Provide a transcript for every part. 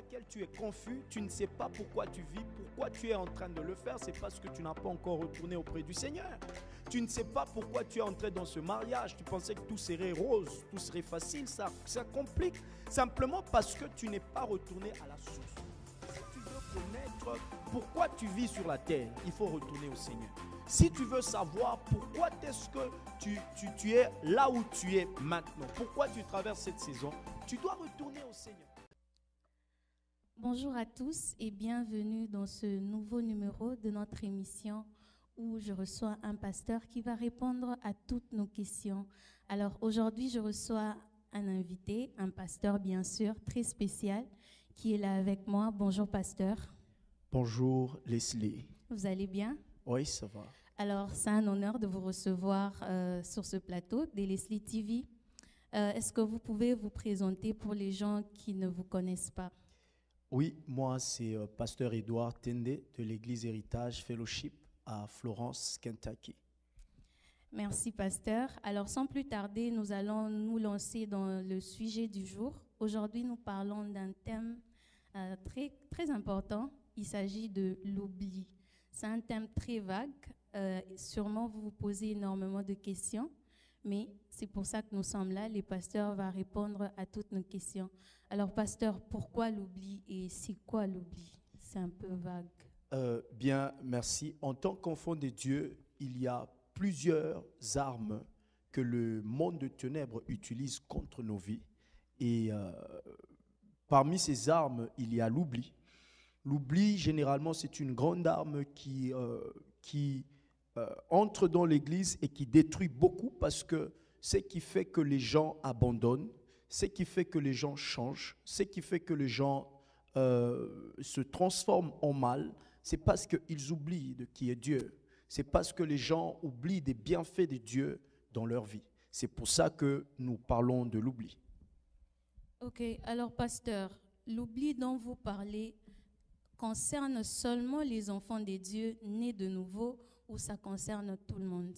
laquelle tu es confus, tu ne sais pas pourquoi tu vis, pourquoi tu es en train de le faire, c'est parce que tu n'as pas encore retourné auprès du Seigneur. Tu ne sais pas pourquoi tu es entré dans ce mariage, tu pensais que tout serait rose, tout serait facile, ça complique, simplement parce que tu n'es pas retourné à la source. Si tu veux connaître pourquoi tu vis sur la terre, il faut retourner au Seigneur. Si tu veux savoir pourquoi est-ce que tu es là où tu es maintenant, pourquoi tu traverses cette saison, tu dois retourner au Seigneur. Bonjour à tous et bienvenue dans ce nouveau numéro de notre émission où je reçois un pasteur qui va répondre à toutes nos questions. Alors aujourd'hui, je reçois un invité, un pasteur bien sûr, très spécial, qui est là avec moi. Bonjour pasteur. Bonjour Leslie. Vous allez bien? Oui, ça va. Alors, c'est un honneur de vous recevoir sur ce plateau de Leslie TV. Est-ce que vous pouvez vous présenter pour les gens qui ne vous connaissent pas? Oui, moi c'est pasteur Edouard Tende de l'église Héritage Fellowship à Florence, Kentucky. Merci pasteur. Alors, sans plus tarder, nous allons nous lancer dans le sujet du jour. Aujourd'hui, nous parlons d'un thème très, très important. Il s'agit de l'oubli. C'est un thème très vague. Sûrement, vous vous posez énormément de questions, mais c'est pour ça que nous sommes là. Les pasteurs vont répondre à toutes nos questions. Alors, pasteur, pourquoi l'oubli et c'est quoi l'oubli? C'est un peu vague. Bien, merci. En tant qu'enfant de Dieu, il y a plusieurs armes que le monde de ténèbres utilise contre nos vies. Et parmi ces armes, il y a l'oubli. L'oubli, généralement, c'est une grande arme qui entre dans l'Église et qui détruit beaucoup parce que ce qui fait que les gens abandonnent, ce qui fait que les gens changent, ce qui fait que les gens se transforment en mal, c'est parce qu'ils oublient de qui est Dieu. C'est parce que les gens oublient des bienfaits de Dieu dans leur vie. C'est pour ça que nous parlons de l'oubli. Ok, alors pasteur, l'oubli dont vous parlez concerne seulement les enfants de Dieu nés de nouveau ou ça concerne tout le monde?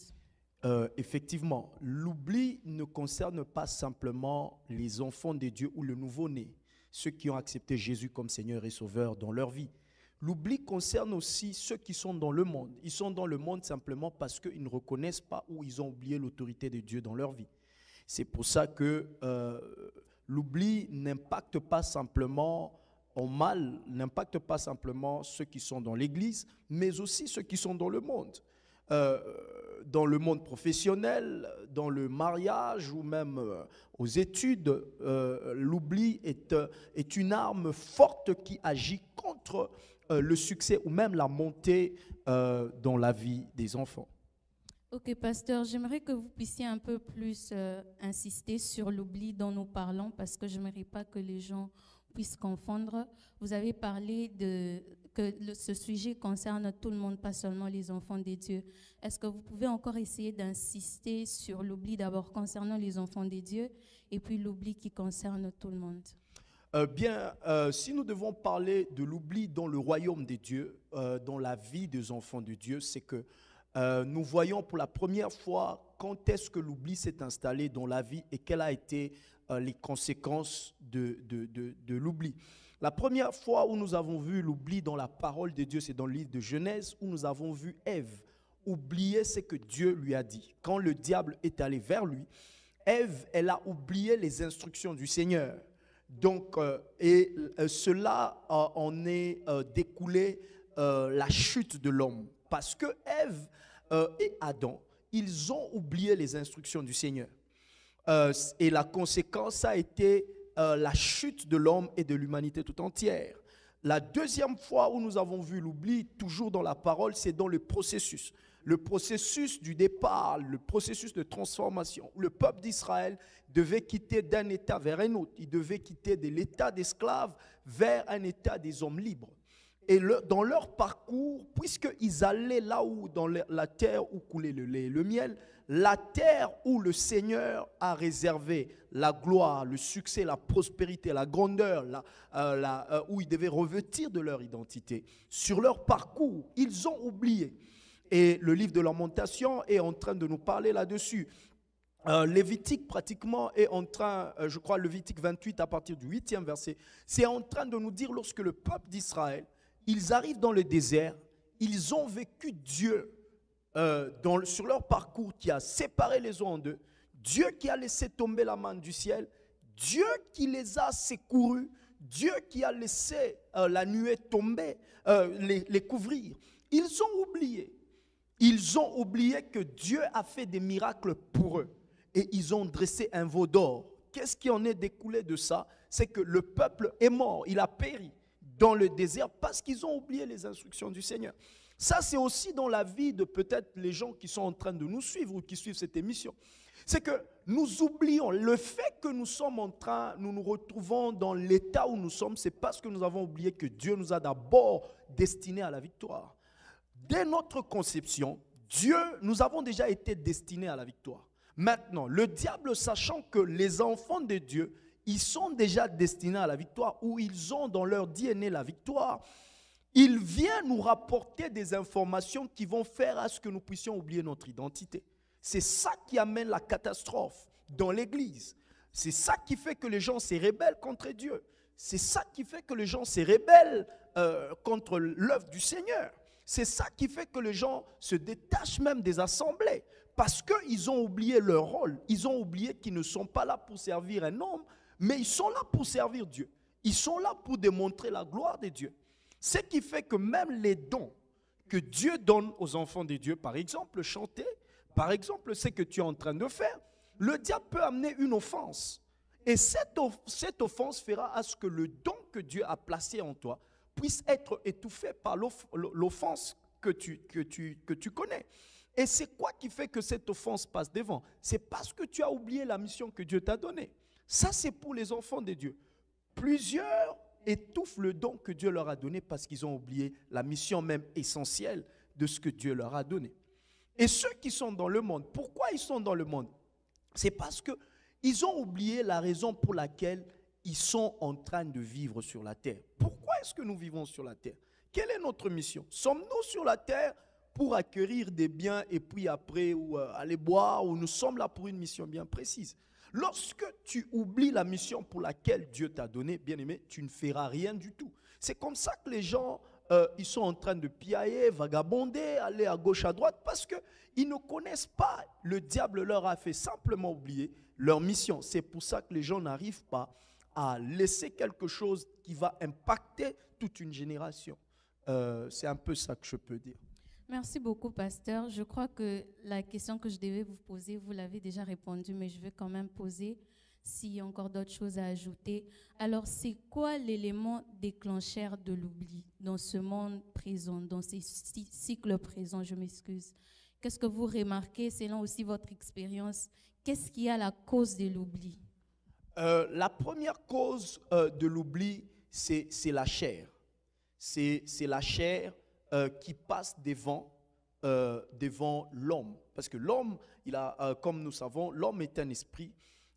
Effectivement, l'oubli ne concerne pas simplement les enfants de Dieu ou le nouveau-né, ceux qui ont accepté Jésus comme Seigneur et Sauveur dans leur vie. L'oubli concerne aussi ceux qui sont dans le monde. Ils sont dans le monde simplement parce qu'ils ne reconnaissent pas ou ils ont oublié l'autorité de Dieu dans leur vie. C'est pour ça que l'oubli n'impacte pas simplement en mal, n'impacte pas simplement ceux qui sont dans l'Église, mais aussi ceux qui sont dans le monde professionnel, dans le mariage ou même aux études. L'oubli est une arme forte qui agit contre le succès ou même la montée dans la vie des enfants. Ok, pasteur, j'aimerais que vous puissiez un peu plus insister sur l'oubli dont nous parlons parce que je n'aimerais pas que les gens puissent confondre. Vous avez parlé que ce sujet concerne tout le monde, pas seulement les enfants de Dieu. Est-ce que vous pouvez encore essayer d'insister sur l'oubli d'abord concernant les enfants de Dieu et puis l'oubli qui concerne tout le monde? Si nous devons parler de l'oubli dans le royaume des dieux, dans la vie des enfants de Dieu, c'est que nous voyons pour la première fois quand est-ce que l'oubli s'est installé dans la vie et quelles ont été les conséquences de l'oubli. La première fois où nous avons vu l'oubli dans la parole de Dieu, c'est dans le livre de Genèse où nous avons vu Ève oublier ce que Dieu lui a dit. Quand le diable est allé vers lui, Ève, elle a oublié les instructions du Seigneur. Donc, cela en est découlé la chute de l'homme. Parce que Ève et Adam, ils ont oublié les instructions du Seigneur. Et la conséquence a été la chute de l'homme et de l'humanité tout entière. La deuxième fois où nous avons vu l'oubli, toujours dans la parole, c'est dans le processus. Le processus du départ, le processus de transformation. Le peuple d'Israël devait quitter d'un état vers un autre. Il devait quitter de l'état d'esclave vers un état des hommes libres. Et dans leur parcours, puisqu'ils allaient là où, dans la terre où coulait le lait et le miel, la terre où le Seigneur a réservé la gloire, le succès, la prospérité, la grandeur, où ils devaient revêtir de leur identité. Sur leur parcours, ils ont oublié. Et le livre de Lamentation est en train de nous parler là-dessus. Lévitique pratiquement est en train, je crois Lévitique 28 à partir du 8e verset, c'est en train de nous dire lorsque le peuple d'Israël, ils arrivent dans le désert, ils ont vécu Dieu sur leur parcours qui a séparé les eaux en deux, Dieu qui a laissé tomber la manne du ciel, Dieu qui les a secourus, Dieu qui a laissé la nuée tomber, les couvrir. Ils ont oublié que Dieu a fait des miracles pour eux. Et ils ont dressé un veau d'or. Qu'est-ce qui en est découlé de ça? C'est que le peuple est mort, il a péri dans le désert parce qu'ils ont oublié les instructions du Seigneur. Ça, c'est aussi dans la vie de peut-être les gens qui sont en train de nous suivre ou qui suivent cette émission. C'est que nous oublions le fait que nous nous retrouvons dans l'état où nous sommes, c'est parce que nous avons oublié que Dieu nous a d'abord destinés à la victoire. Dès notre conception, nous avons déjà été destinés à la victoire. Maintenant, le diable, sachant que les enfants de Dieu, ils sont déjà destinés à la victoire, ou ils ont dans leur DNA la victoire, il vient nous rapporter des informations qui vont faire à ce que nous puissions oublier notre identité. C'est ça qui amène la catastrophe dans l'Église. C'est ça qui fait que les gens se rebellent contre Dieu. C'est ça qui fait que les gens se rebellent contre l'œuvre du Seigneur. C'est ça qui fait que les gens se détachent même des assemblées. Parce qu'ils ont oublié leur rôle. Ils ont oublié qu'ils ne sont pas là pour servir un homme, mais ils sont là pour servir Dieu. Ils sont là pour démontrer la gloire de Dieu. Ce qui fait que même les dons que Dieu donne aux enfants de Dieu, par exemple chanter, par exemple ce que tu es en train de faire, le diable peut amener une offense. Et cette offense fera à ce que le don que Dieu a placé en toi puisse être étouffé par l'offense que tu connais. Et c'est quoi qui fait que cette offense passe devant? C'est parce que tu as oublié la mission que Dieu t'a donnée. Ça, c'est pour les enfants de Dieu. Plusieurs étouffent le don que Dieu leur a donné parce qu'ils ont oublié la mission même essentielle de ce que Dieu leur a donné. Et ceux qui sont dans le monde, pourquoi ils sont dans le monde? C'est parce qu'ils ont oublié la raison pour laquelle ils sont en train de vivre sur la terre. Pourquoi est-ce que nous vivons sur la terre? Quelle est notre mission? Sommes-nous sur la terre pour acquérir des biens et puis après ou aller boire, ou nous sommes là pour une mission bien précise? Lorsque tu oublies la mission pour laquelle Dieu t'a donné, bien aimé, tu ne feras rien du tout. C'est comme ça que les gens, ils sont en train de piailler, vagabonder, aller à gauche, à droite, parce qu'ils ne connaissent pas. Le diable leur a fait simplement oublier leur mission. C'est pour ça que les gens n'arrivent pas à laisser quelque chose qui va impacter toute une génération. C'est un peu ça que je peux dire. Merci beaucoup, pasteur. Je crois que la question que je devais vous poser, vous l'avez déjà répondu, mais je vais quand même poser s'il y a encore d'autres choses à ajouter. Alors, c'est quoi l'élément déclencheur de l'oubli dans ce monde présent, dans ces cycles présents, je m'excuse? Qu'est-ce que vous remarquez, selon aussi votre expérience? Qu'est-ce qui a la cause de l'oubli? La première cause de l'oubli, c'est la chair. C'est la chair qui passe devant l'homme. Parce que l'homme, comme nous savons, l'homme est un esprit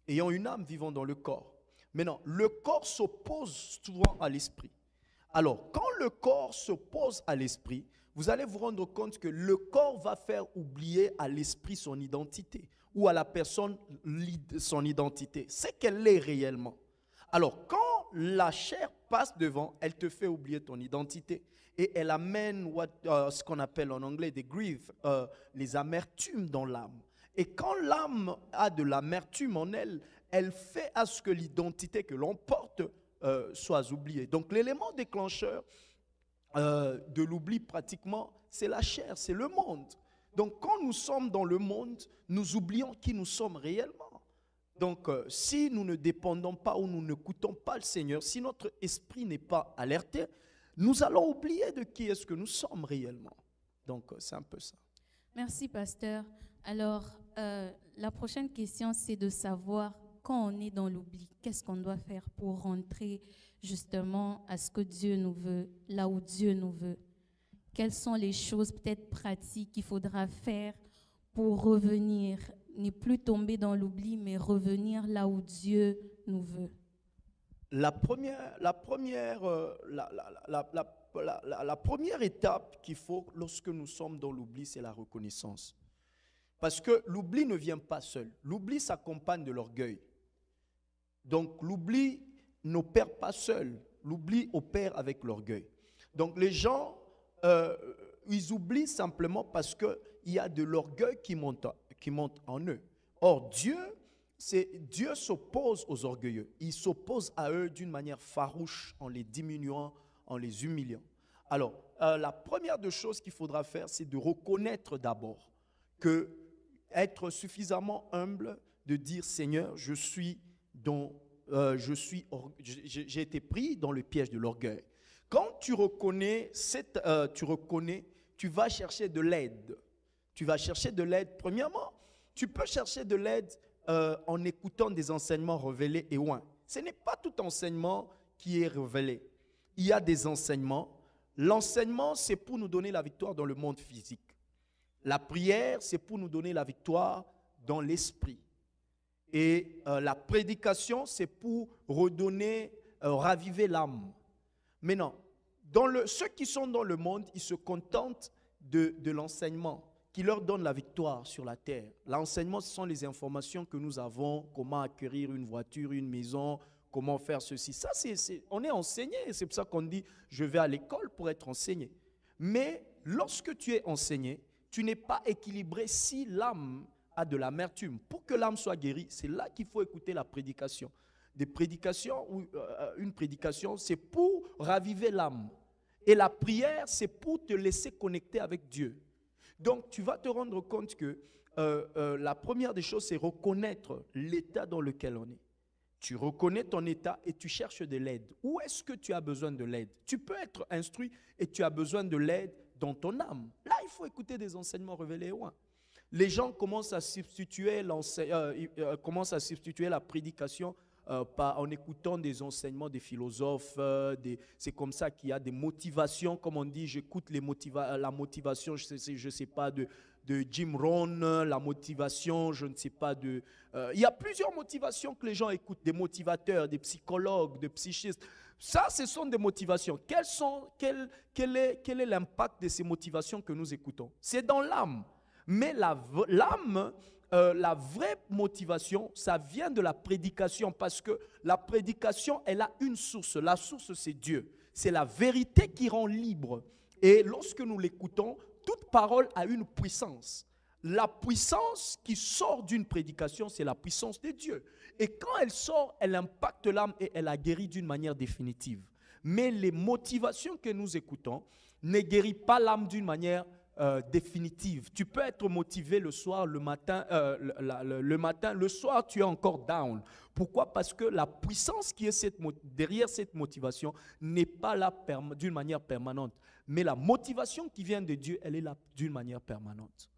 ayant une âme vivant dans le corps. Maintenant, le corps s'oppose souvent à l'esprit. Alors, quand le corps s'oppose à l'esprit, vous allez vous rendre compte que le corps va faire oublier à l'esprit son identité, ou à la personne son identité, c'est qu'elle est réellement. Alors, quand la chair passe devant, elle te fait oublier ton identité. Et elle amène ce qu'on appelle en anglais des griefs, les amertumes dans l'âme. Et quand l'âme a de l'amertume en elle, elle fait à ce que l'identité que l'on porte soit oubliée. Donc l'élément déclencheur de l'oubli pratiquement, c'est la chair, c'est le monde. Donc quand nous sommes dans le monde, nous oublions qui nous sommes réellement. Donc si nous ne dépendons pas ou nous n'écoutons pas le Seigneur, si notre esprit n'est pas alerté, nous allons oublier de qui est-ce que nous sommes réellement. Donc, c'est un peu ça. Merci, pasteur. Alors, la prochaine question, c'est de savoir, quand on est dans l'oubli, qu'est-ce qu'on doit faire pour rentrer justement à ce que Dieu nous veut, là où Dieu nous veut? Quelles sont les choses peut-être pratiques qu'il faudra faire pour revenir, ne plus tomber dans l'oubli, mais revenir là où Dieu nous veut? La première étape qu'il faut lorsque nous sommes dans l'oubli, c'est la reconnaissance. Parce que l'oubli ne vient pas seul. L'oubli s'accompagne de l'orgueil. Donc l'oubli n'opère pas seul. L'oubli opère avec l'orgueil. Donc les gens, ils oublient simplement parce qu'il y a de l'orgueil qui monte en eux. Or, Dieu s'oppose aux orgueilleux. Il s'oppose à eux d'une manière farouche, en les diminuant, en les humiliant. Alors, la première des choses qu'il faudra faire, c'est de reconnaître d'abord que être suffisamment humble, de dire, Seigneur, j'ai été pris dans le piège de l'orgueil. Quand tu reconnais, tu vas chercher de l'aide. Tu vas chercher de l'aide. Premièrement, tu peux chercher de l'aide en écoutant des enseignements révélés et oints. Ce n'est pas tout enseignement qui est révélé. Il y a des enseignements. L'enseignement, c'est pour nous donner la victoire dans le monde physique. La prière, c'est pour nous donner la victoire dans l'esprit. Et la prédication, c'est pour raviver l'âme. Maintenant, ceux qui sont dans le monde, ils se contentent de l'enseignement qui leur donne la victoire sur la terre. L'enseignement, ce sont les informations que nous avons, comment acquérir une voiture, une maison, comment faire ceci. Ça, on est enseigné. C'est pour ça qu'on dit, je vais à l'école pour être enseigné. Mais lorsque tu es enseigné, tu n'es pas équilibré si l'âme a de l'amertume. Pour que l'âme soit guérie, c'est là qu'il faut écouter la prédication. Une prédication, c'est pour raviver l'âme. Et la prière, c'est pour te laisser connecter avec Dieu. Donc, tu vas te rendre compte que la première des choses, c'est reconnaître l'état dans lequel on est. Tu reconnais ton état et tu cherches de l'aide. Où est-ce que tu as besoin de l'aide? Tu peux être instruit et tu as besoin de l'aide dans ton âme. Là, il faut écouter des enseignements révélés. Ouais. Les gens commencent à substituer la prédication en écoutant des enseignements des philosophes. C'est comme ça qu'il y a des motivations, comme on dit, j'écoute la motivation, je ne sais pas, de Jim Rohn, la motivation, je ne sais pas, il y a plusieurs motivations que les gens écoutent, des motivateurs, des psychologues, des psychistes. Ça, ce sont des motivations. Quel est l'impact de ces motivations que nous écoutons? C'est dans l'âme. Mais l'âme, la vraie motivation, ça vient de la prédication parce que la prédication, elle a une source. La source, c'est Dieu. C'est la vérité qui rend libre. Et lorsque nous l'écoutons, toute parole a une puissance. La puissance qui sort d'une prédication, c'est la puissance de Dieu. Et quand elle sort, elle impacte l'âme et elle la guérit d'une manière définitive. Mais les motivations que nous écoutons ne guérissent pas l'âme d'une manière définitive. Tu peux être motivé le soir, le matin, le soir tu es encore down. Pourquoi? Parce que la puissance qui est derrière cette motivation n'est pas là d'une manière permanente. Mais la motivation qui vient de Dieu, elle est là d'une manière permanente.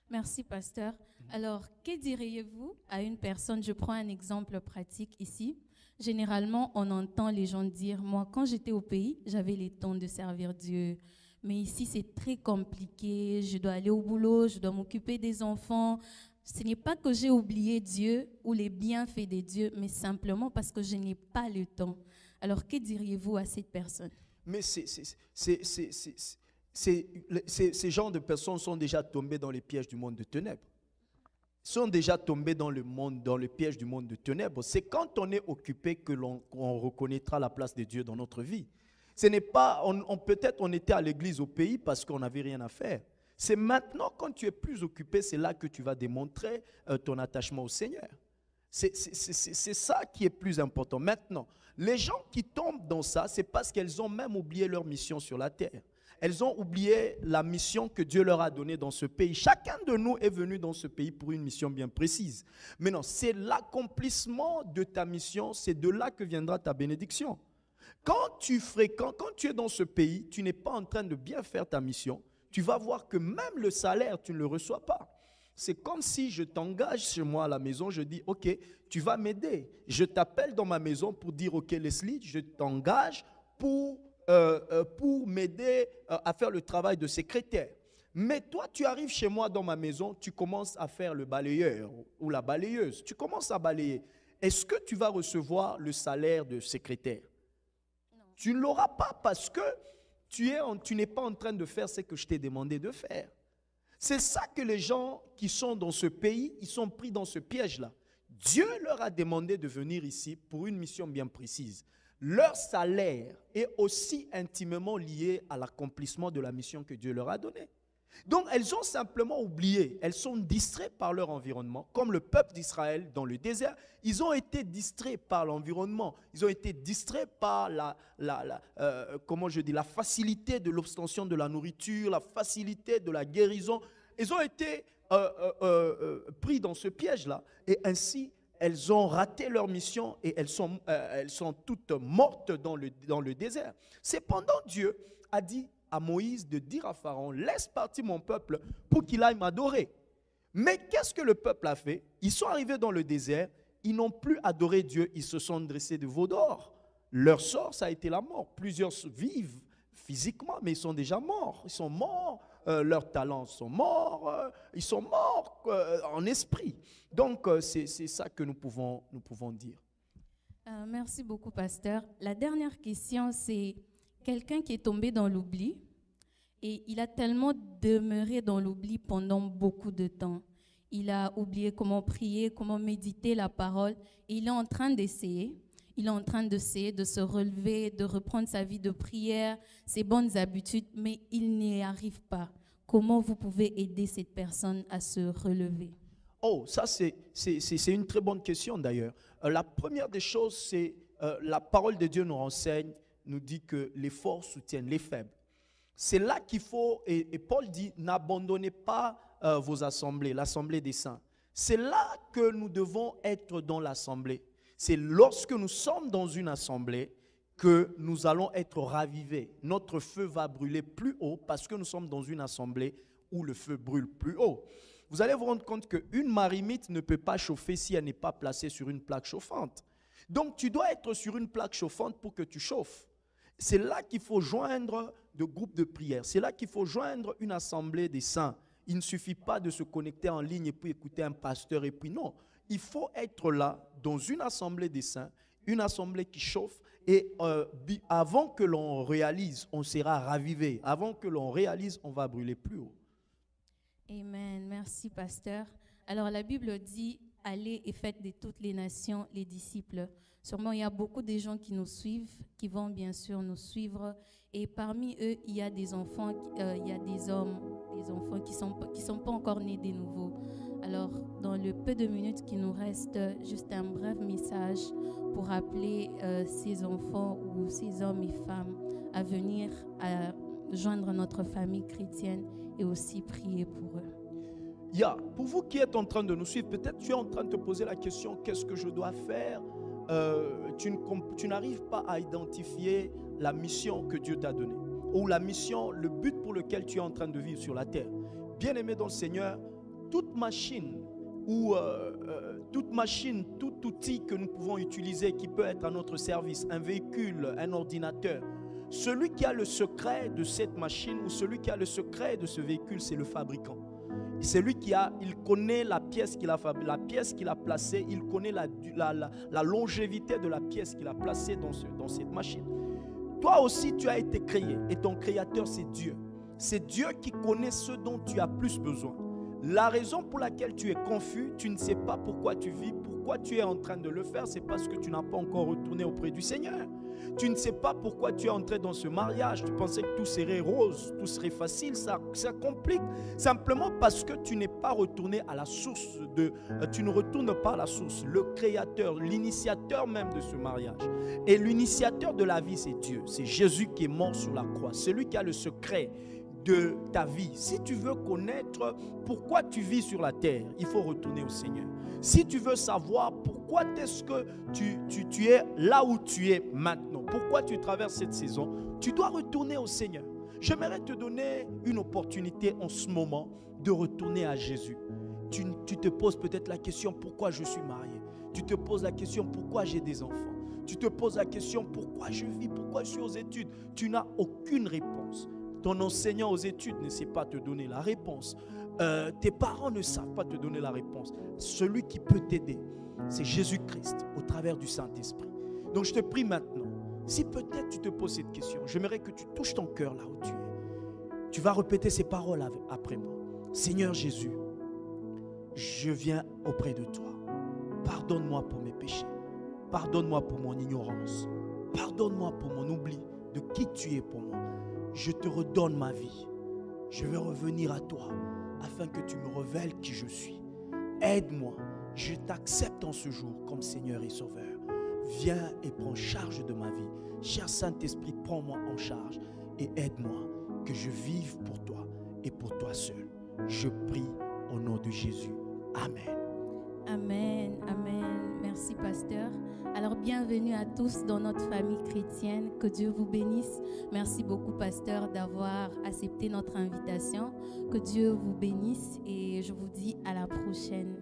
Merci, pasteur. Alors, que diriez-vous à une personne, je prends un exemple pratique ici. Généralement, on entend les gens dire, moi, quand j'étais au pays, j'avais les temps de servir Dieu. Mais ici, c'est très compliqué. Je dois aller au boulot, je dois m'occuper des enfants. Ce n'est pas que j'ai oublié Dieu ou les bienfaits de Dieu, mais simplement parce que je n'ai pas le temps. Alors, que diriez-vous à cette personne? Mais ces genres de personnes sont déjà tombés dans les pièges du monde de ténèbres. Ils sont déjà tombés dans le piège du monde de ténèbres. C'est quand on est occupé qu'on reconnaîtra la place de Dieu dans notre vie. Ce n'est pas, peut-être on était à l'église au pays parce qu'on n'avait rien à faire. C'est maintenant, quand tu es plus occupé, c'est là que tu vas démontrer ton attachement au Seigneur. C'est ça qui est plus important. Maintenant, les gens qui tombent dans ça, c'est parce qu'elles ont même oublié leur mission sur la terre. Elles ont oublié la mission que Dieu leur a donnée dans ce pays. Chacun de nous est venu dans ce pays pour une mission bien précise. Maintenant, c'est l'accomplissement de ta mission, c'est de là que viendra ta bénédiction. Quand tu es dans ce pays, tu n'es pas en train de bien faire ta mission, tu vas voir que même le salaire, tu ne le reçois pas. C'est comme si je t'engage chez moi à la maison, je dis, ok, tu vas m'aider. Je t'appelle dans ma maison pour dire, ok Leslie, je t'engage pour m'aider à faire le travail de secrétaire. Mais toi, tu arrives chez moi dans ma maison, tu commences à faire le balayeur ou la balayeuse. Tu commences à balayer. Est-ce que tu vas recevoir le salaire de secrétaire? Non. Tu ne l'auras pas parce que tu n'es pas en train de faire ce que je t'ai demandé de faire. C'est ça que les gens qui sont dans ce pays, ils sont pris dans ce piège-là. Dieu leur a demandé de venir ici pour une mission bien précise. Leur salaire est aussi intimement lié à l'accomplissement de la mission que Dieu leur a donnée. Donc, elles ont simplement oublié, elles sont distraites par leur environnement, comme le peuple d'Israël dans le désert. Ils ont été distraits par l'environnement, ils ont été distraits par la facilité de l'obtention de la nourriture, la facilité de la guérison. Ils ont été pris dans ce piège-là et ainsi, elles ont raté leur mission et elles sont toutes mortes dans le désert. Cependant, Dieu a dit à Moïse de dire à Pharaon, laisse partir mon peuple pour qu'il aille m'adorer. Mais qu'est-ce que le peuple a fait? Ils sont arrivés dans le désert, ils n'ont plus adoré Dieu, ils se sont dressés de veau d'or. Leur sort, ça a été la mort. Plusieurs vivent physiquement, mais ils sont déjà morts. Ils sont morts, leurs talents sont morts, ils sont morts en esprit. Donc, c'est ça que nous pouvons dire. Merci beaucoup, pasteur. La dernière question, c'est quelqu'un qui est tombé dans l'oubli et il a tellement demeuré dans l'oubli pendant beaucoup de temps. Il a oublié comment prier, comment méditer la parole et il est en train d'essayer. Il est en train d'essayer de se relever, de reprendre sa vie de prière, ses bonnes habitudes, mais il n'y arrive pas. Comment vous pouvez aider cette personne à se relever? Oh, ça c'est une très bonne question d'ailleurs. La première des choses, c'est la parole de Dieu nous renseigne, nous dit que les forts soutiennent les faibles. C'est là qu'il faut, et Paul dit, n'abandonnez pas vos assemblées, l'assemblée des saints. C'est là que nous devons être dans l'assemblée. C'est lorsque nous sommes dans une assemblée que nous allons être ravivés. Notre feu va brûler plus haut parce que nous sommes dans une assemblée où le feu brûle plus haut. Vous allez vous rendre compte qu'une marimite ne peut pas chauffer si elle n'est pas placée sur une plaque chauffante. Donc tu dois être sur une plaque chauffante pour que tu chauffes. C'est là qu'il faut joindre de groupes de prière. C'est là qu'il faut joindre une assemblée des saints. Il ne suffit pas de se connecter en ligne et puis écouter un pasteur et puis non. Il faut être là dans une assemblée des saints, une assemblée qui chauffe et avant que l'on réalise, on sera ravivé. Avant que l'on réalise, on va brûler plus haut. Amen. Merci, pasteur. Alors, la Bible dit, allez et faites de toutes les nations les disciples. Sûrement, il y a beaucoup de gens qui nous suivent, qui vont bien sûr nous suivre. Et parmi eux, il y a des enfants, il y a des hommes, des enfants qui sont pas encore nés de nouveau. Alors, dans le peu de minutes qui nous restent, juste un bref message pour appeler ces enfants ou ces hommes et femmes à venir à joindre notre famille chrétienne et aussi prier pour eux. Pour vous qui êtes en train de nous suivre, peut-être tu es en train de te poser la question, qu'est-ce que je dois faire? Tu n'arrives pas à identifier la mission que Dieu t'a donnée ou la mission, le but pour lequel tu es en train de vivre sur la terre. Bien-aimé dans le Seigneur, toute machine, tout outil que nous pouvons utiliser qui peut être à notre service, un véhicule, un ordinateur, celui qui a le secret de cette machine ou celui qui a le secret de ce véhicule, c'est le fabricant. C'est lui il connaît la pièce qu'il a fabriquée, la pièce qu'il a placée, il connaît la longévité de la pièce qu'il a placée dans cette machine. Toi aussi, tu as été créé et ton créateur, c'est Dieu. C'est Dieu qui connaît ce dont tu as plus besoin. La raison pour laquelle tu es confus, tu ne sais pas pourquoi tu vis, pourquoi tu es en train de le faire, c'est parce que tu n'as pas encore retourné auprès du Seigneur. Tu ne sais pas pourquoi tu es entré dans ce mariage. Tu pensais que tout serait rose, tout serait facile, ça complique. Simplement parce que tu n'es pas retourné à la source tu ne retournes pas à la source, le créateur, l'initiateur même de ce mariage. Et l'initiateur de la vie, c'est Dieu. C'est Jésus qui est mort sur la croix. Celui qui a le secret de ta vie. Si tu veux connaître pourquoi tu vis sur la terre, il faut retourner au Seigneur. Si tu veux savoir pourquoi est-ce que tu es là où tu es maintenant, pourquoi tu traverses cette saison, tu dois retourner au Seigneur. J'aimerais te donner une opportunité en ce moment de retourner à Jésus. Tu te poses peut-être la question pourquoi je suis marié. Tu te poses la question pourquoi j'ai des enfants. Tu te poses la question pourquoi je vis, pourquoi je suis aux études. Tu n'as aucune réponse. Ton enseignant aux études ne sait pas te donner la réponse. Tes parents ne savent pas te donner la réponse. Celui qui peut t'aider, c'est Jésus-Christ au travers du Saint-Esprit. Donc je te prie maintenant, si peut-être tu te poses cette question, j'aimerais que tu touches ton cœur là où tu es. Tu vas répéter ces paroles après moi. Seigneur Jésus, je viens auprès de toi. Pardonne-moi pour mes péchés. Pardonne-moi pour mon ignorance. Pardonne-moi pour mon oubli de qui tu es pour moi. Je te redonne ma vie. Je veux revenir à toi afin que tu me révèles qui je suis. Aide-moi. Je t'accepte en ce jour comme Seigneur et Sauveur. Viens et prends charge de ma vie. Cher Saint-Esprit, prends-moi en charge et aide-moi que je vive pour toi et pour toi seul. Je prie au nom de Jésus. Amen. Amen, amen. Merci, pasteur. Alors, bienvenue à tous dans notre famille chrétienne. Que Dieu vous bénisse. Merci beaucoup, pasteur, d'avoir accepté notre invitation. Que Dieu vous bénisse et je vous dis à la prochaine.